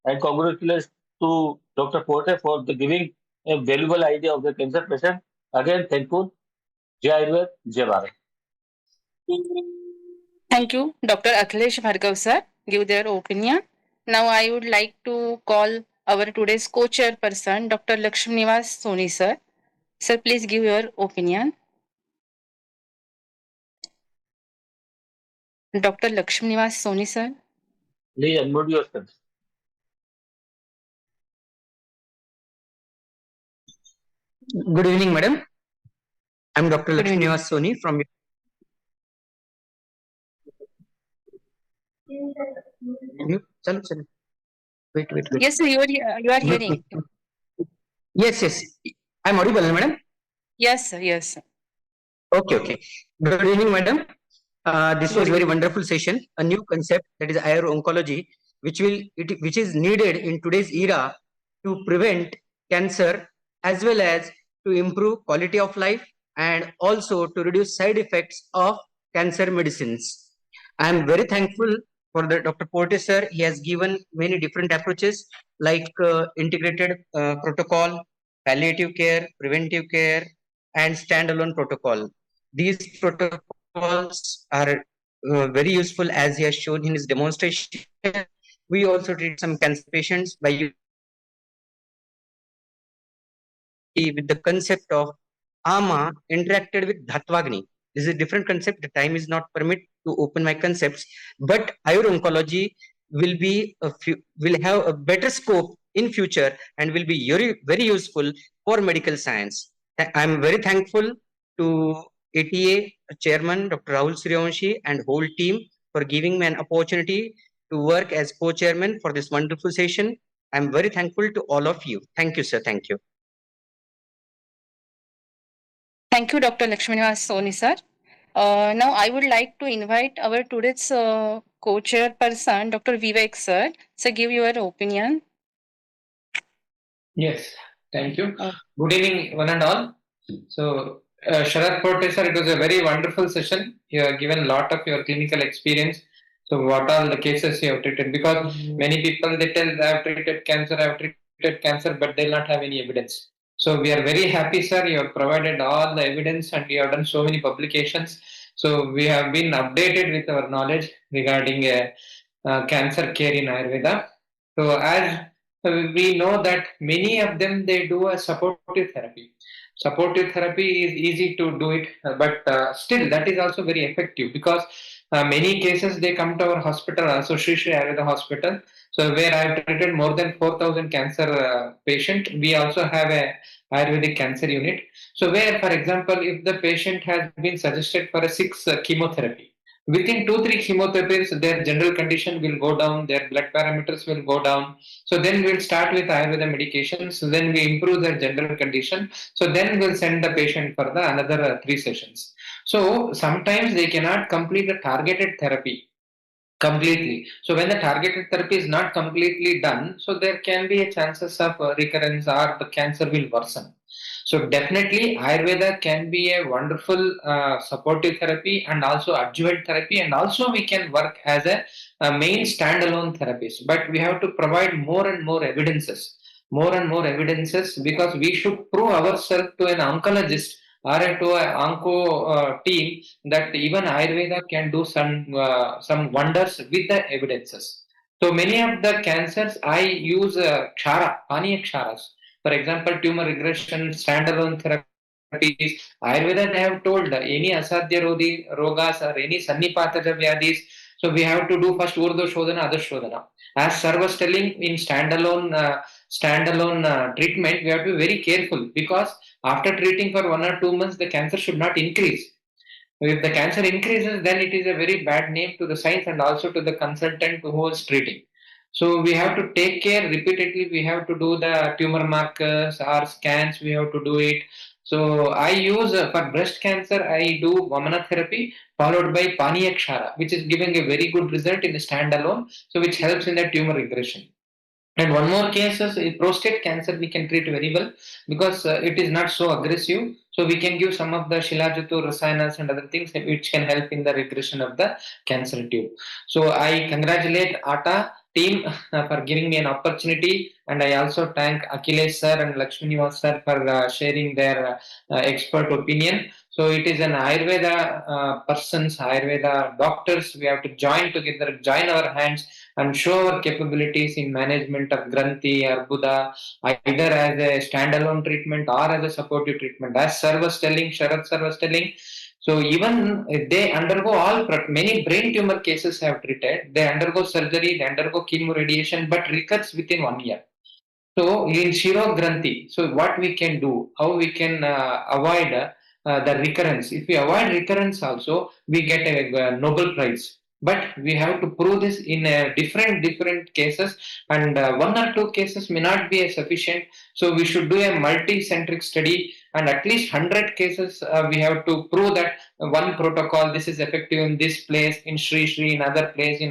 and congratulations to Dr. Porte for the giving a valuable idea of the cancer patient. Again, thankful. Jai Ayurved, Jai Bharat. Thank you, Dr. Akhilesh Bhargav sir, give their opinion. Now I would like to call our today's co-chairperson, Dr. Lakshminivas Soni sir. Sir, please give your opinion. Dr. Lakshminivas Soni sir. Please unmute yourself. Good evening, madam. I'm Dr. Good evening. Lakshminivas Soni from. Chalo. Wait. Yes, sir, you are hearing. Yes. I'm audible, madam. Yes, sir. Yes, sir. Okay. Good evening, madam. This was Good very wonderful session. A new concept, that is Ayur-oncology, which is needed in today's era to prevent cancer as well as to improve quality of life and also to reduce side effects of cancer medicines. I am very thankful for the Dr. Porte sir. He has given many different approaches like integrated protocol, palliative care, preventive care, and standalone protocol. These protocols are very useful as he has shown in his demonstration. We also treat some cancer patients by with the concept of Ama interacted with Dhatvagni. This is a different concept. The time is not permit to open my concepts, but Ayur-oncology will have a better scope in future and will be very useful for medical science. I am very thankful to ATA chairman Dr. Rahul Suryavanshi and whole team for giving me an opportunity to work as co-chairman for this wonderful session. I am very thankful to all of you. Thank you, sir. Thank you. Thank you, Dr. Lakshminivas Soni sir. Now I would like to invite our today's co-chairperson, Dr. Vivek sir. So give your opinion. Yes, thank you. Good evening, one and all. So, Sharad Porte sir, it was a very wonderful session. You have given a lot of your clinical experience. So, what are the cases you have treated? Because many people they tell I have treated cancer, but they'll not have any evidence. So, we are very happy, sir. You have provided all the evidence and you have done so many publications. So, we have been updated with our knowledge regarding cancer care in Ayurveda. So, as we know that many of them they do a supportive therapy. Supportive therapy is easy to do it, but still that is also very effective because many cases they come to our hospital, also Sri Ayurveda hospital. So where I have treated more than 4,000 cancer patient, we also have a Ayurvedic cancer unit. So where, for example, if the patient has been suggested for a 6 chemotherapy, Within 2-3 chemotherapies, their general condition will go down, their blood parameters will go down. So then we'll start with Ayurveda medication. So then we improve their general condition. So then we'll send the patient for the another 3 sessions. So sometimes they cannot complete the targeted therapy completely. So when the targeted therapy is not completely done, so there can be a chances of recurrence or the cancer will worsen. So definitely Ayurveda can be a wonderful supportive therapy and also adjuvant therapy, and also we can work as a main standalone therapist. But we have to provide more and more evidences, because we should prove ourselves to an oncologist or to an onco team that even Ayurveda can do some wonders with the evidences. So many of the cancers I use kshara, paniya ksharas. For example, tumor regression, standalone therapies. Ayurveda they have told that any asadhya rogas or any sannipataja vyadis. So we have to do first Urdu Shodhana, Adar Shodhana. As Sir was telling, in standalone treatment, we have to be very careful, because after treating for 1 or 2 months, the cancer should not increase. If the cancer increases, then it is a very bad name to the science and also to the consultant who is treating. So we have to take care repeatedly. We have to do the tumor markers or scans. We have to do it. So I use for breast cancer, I do Vamana therapy followed by Paniya Kshara, which is giving a very good result in a standalone. So which helps in the tumor regression. And one more case is prostate cancer, we can treat very well, because it is not so aggressive. So we can give some of the Shilajatu, Rasayanas and other things which can help in the regression of the cancer tube. So I congratulate ATA team for giving me an opportunity, and I also thank Akhilesh sir and Lakshmi Nivas sir for sharing their expert opinion. So it is an Ayurveda persons, Ayurveda doctors. We have to join together, join our hands and show our capabilities in management of Granthi or Buddha, either as a standalone treatment or as a supportive treatment. As Sir was telling, Sharad Sir was telling, so even if they undergo many brain tumor cases have treated, they undergo surgery, they undergo chemo radiation, but recurs within 1 year. So in Shiro Granthi, so what we can do, how we can avoid the recurrence. If we avoid recurrence also, we get a Nobel Prize. But we have to prove this in different cases, and 1 or 2 cases may not be sufficient. So we should do a multi-centric study, and at least 100 cases we have to prove that one protocol, this is effective in this place, in Sri, in another place,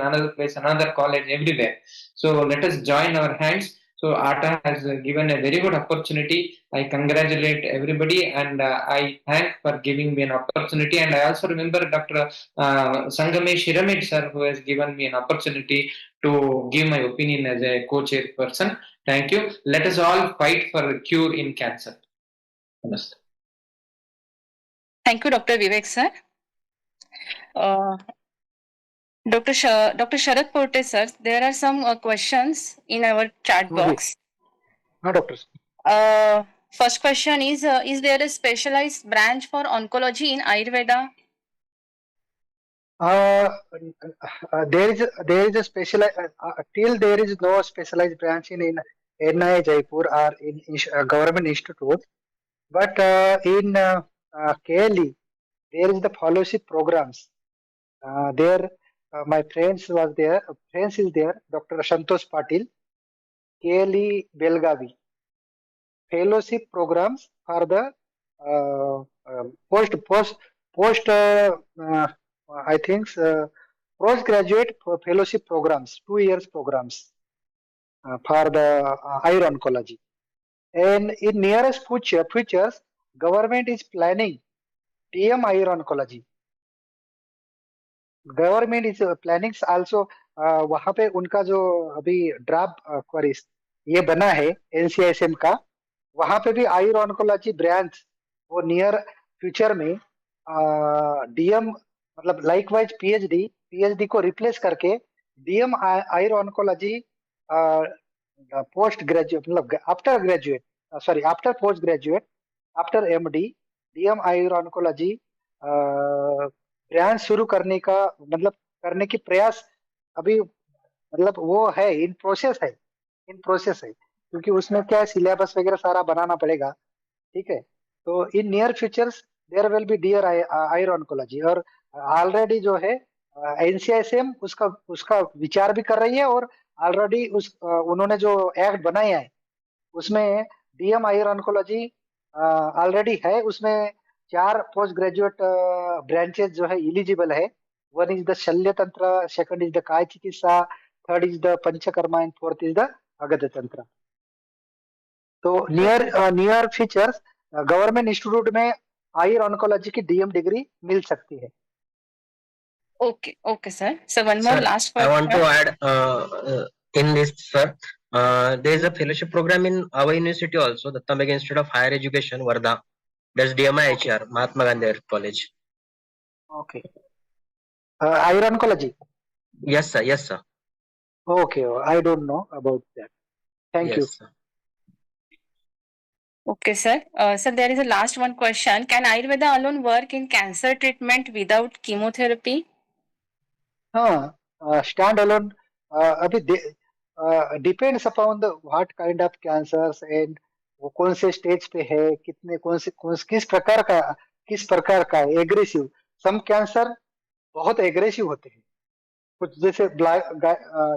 another college, everywhere. So let us join our hands. So ATA has given a very good opportunity. I congratulate everybody, and I thank for giving me an opportunity. And I also remember Dr. Sangame Shiramed sir, who has given me an opportunity to give my opinion as a co-chairperson. Thank you. Let us all fight for a cure in cancer. Namaste. Thank you, Dr. Vivek sir. Dr. Sharad Porte sir, there are some questions in our chat box. Doctors. First question is there a specialized branch for oncology in Ayurveda? There is a specialized till there is no specialized branch in NIA Jaipur or in government institute, but in KLE there is the fellowship programs. There my friends is there, Dr. Santosh Patil, KLE Belgavi. Fellowship programs for the post I think postgraduate fellowship programs, 2 years programs for the Ayur-oncology. And in nearest futures, government is planning DM Ayur-oncology. Government is planning also वहां पे उनका जो अभी draft queries ये बना है NCISM का, वहां पे भी आयुर ऑन्कोलॉजी ब्रांच वो नियर फ्यूचर में डीएम मतलब लाइकवाइज पीएचडी को रिप्लेस करके DM Ayur oncology post graduate मतलब after post graduate after MD DM Ayur oncology branch शुरू करने का मतलब करने की प्रयास अभी मतलब वो है इन प्रोसेस है क्योंकि उसमें क्या है सिलेबस वगैरह सारा बनाना पड़ेगा, ठीक है। तो in near futures there will be dear Ayur oncology और ऑलरेडी जो है एनसीआईसीएम उसका उसका विचार भी कर रही है, और ऑलरेडी उन्होंने जो एक्ट बनाया है उसमें डीएम आयुर ऑन्कोलॉजी ऑलरेडी है। उसमें 4 पोस्ट ग्रेजुएट ब्रांचेस जो है एलिजिबल है। वन इज द शल्य तंत्र, second is the Kaya Chikitsa, third is the Panchakarma and fourth is the Agada Tantra. तो नियर फीचर्स गवर्नमेंट इंस्टीट्यूट में आयुर ऑन्कोलॉजी की डीएम डिग्री मिल सकती है। Okay, sir. So one more Sir, last I want to question. add in this, sir. There is a fellowship program in our university also, the Tambega Institute of Higher Education, Varda. That's DMI HR, Mahatma Gandhi College. Okay. Ayur oncology. Yes, sir. Yes, sir. Okay, I don't know about that. Thank Yes, you. sir. Okay, sir. Sir, there is a last one question. Can Ayurveda alone work in cancer treatment without chemotherapy? हाँ, stand alone अभी depends upon the what kind of cancers and वो कौन से stage पे है, कितने किस प्रकार का है एग्रेसिव। सम कैंसर बहुत एग्रेसिव होते हैं, कुछ जैसे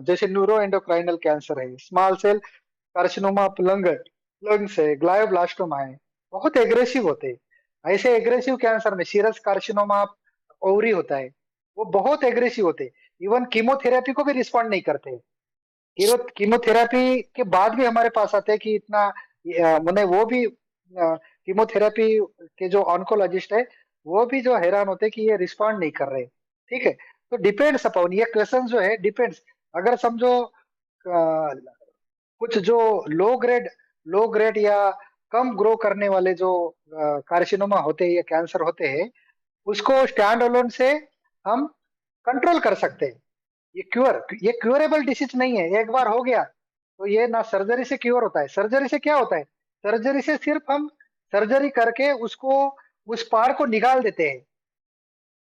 जैसे न्यूरो एंडोक्राइनल कैंसर है, small cell carcinoma of lungs है, ग्लायोब्लास्टोमा है, बहुत एग्रेसिव होते हैं। ऐसे एग्रेसिव कैंसर में सीरस कार्सिनोमा ऑफ ओवरी होता है, वो बहुत एग्रेसिव होते हैं। इवन कीमोथेरेपी को भी रिस्पॉन्ड नहीं करते। कीमोथेरेपी के बाद भी हमारे पास आते हैं कि इतना मैंने वो भी कीमोथेरेपी के जो ऑन्कोलॉजिस्ट है वो भी जो हैरान होते हैं कि ये रिस्पॉन्ड नहीं कर रहे। ठीक है, तो डिपेंड्स अपॉन ये क्वेश्चन जो है डिपेंड्स। अगर समझो कुछ जो लो ग्रेड या कम ग्रो करने वाले जो कार्सिनोमा होते हैं या कैंसर होते हैं, उसको स्टैंड अलोन से हम कंट्रोल कर सकते हैं। ये क्यूरेबल डिसीज नहीं है। एक बार हो गया तो ये ना सर्जरी से क्योर होता है। सर्जरी से क्या होता है, सर्जरी से सिर्फ हम सर्जरी करके उसको उस पार को निकाल देते हैं,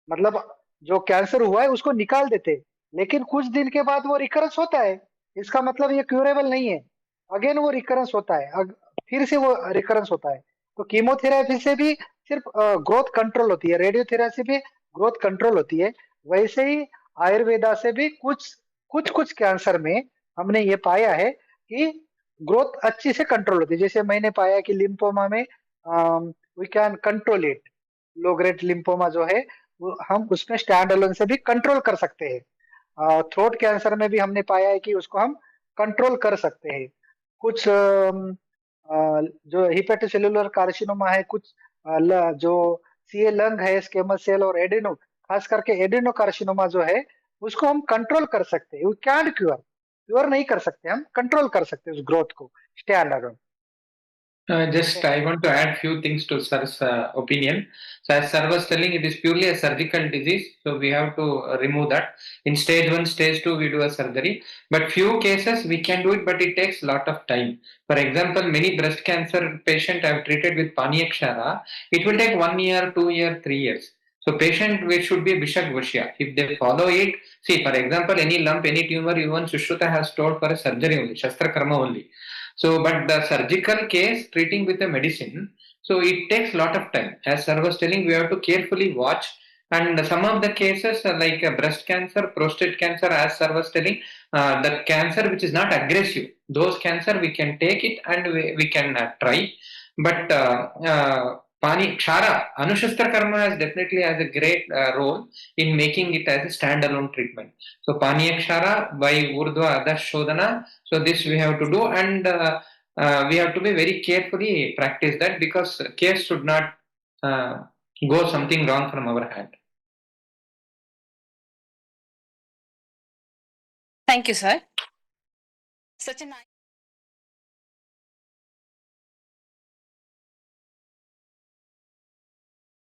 मतलब जो कैंसर हुआ है उसको निकाल देते हैं। लेकिन कुछ दिन के बाद वो रिकरेंस होता है, इसका मतलब ये क्यूरेबल नहीं है। अगेन वो रिकरेंस होता है, फिर से वो रिकरेंस होता है। तो कीमोथेरेपी से भी सिर्फ ग्रोथ कंट्रोल होती है, रेडियोथेरेपी से भी ग्रोथ कंट्रोल होती है। वैसे ही आयुर्वेदा से भी कुछ कैंसर में हमने ये पाया है कि ग्रोथ अच्छी से कंट्रोल होती है। जैसे मैंने पाया कि लिम्फोमा में we can control it. Low grade lymphoma जो है वो हम उसमें स्टैंड अलोन से भी कंट्रोल कर सकते हैं। थ्रोट कैंसर में भी हमने पाया है कि उसको हम कंट्रोल कर सकते हैं। कुछ जो हिपेटोसेलुलर कार्सिनोमा है, कुछ जो सीए लंग है, स्केमस सेल और एडेनो, खास करके एडेनो कार्सिनोमा जो है उसको हम कंट्रोल कर सकते हैं। वी कैन क्योर नहीं कर सकते, हम कंट्रोल कर सकते हैं उस ग्रोथ को stand alone. Just I want to add few things to Sir's opinion. So as Sir was telling, it is purely a surgical disease, so we have to remove that. In stage 1, stage 2, we do a surgery. But few cases we can do it, but it takes lot of time. For example, many breast cancer patient I have treated with Panyakshara. It will take 1 year, 2 year, 3 years. So patient we should be Bishak Vashya. If they follow it, see for example any lump, any tumor, even Sushruta has told for a surgery only, Shastra Karma only. So, but the surgical case treating with a medicine, so it takes a lot of time. As Sir was telling, we have to carefully watch. And some of the cases like breast cancer, prostate cancer, as Sir was telling, the cancer which is not aggressive, those cancer we can take it and we can try. But Pani Kshara, Anushastra Karma has definitely has a great role in making it as a standalone treatment. So Paniyakshara by Urdhva Adash Shodhana. So this we have to do, and we have to be very carefully practice that, because case should not go something wrong from our hand. Thank you, sir. Such a nice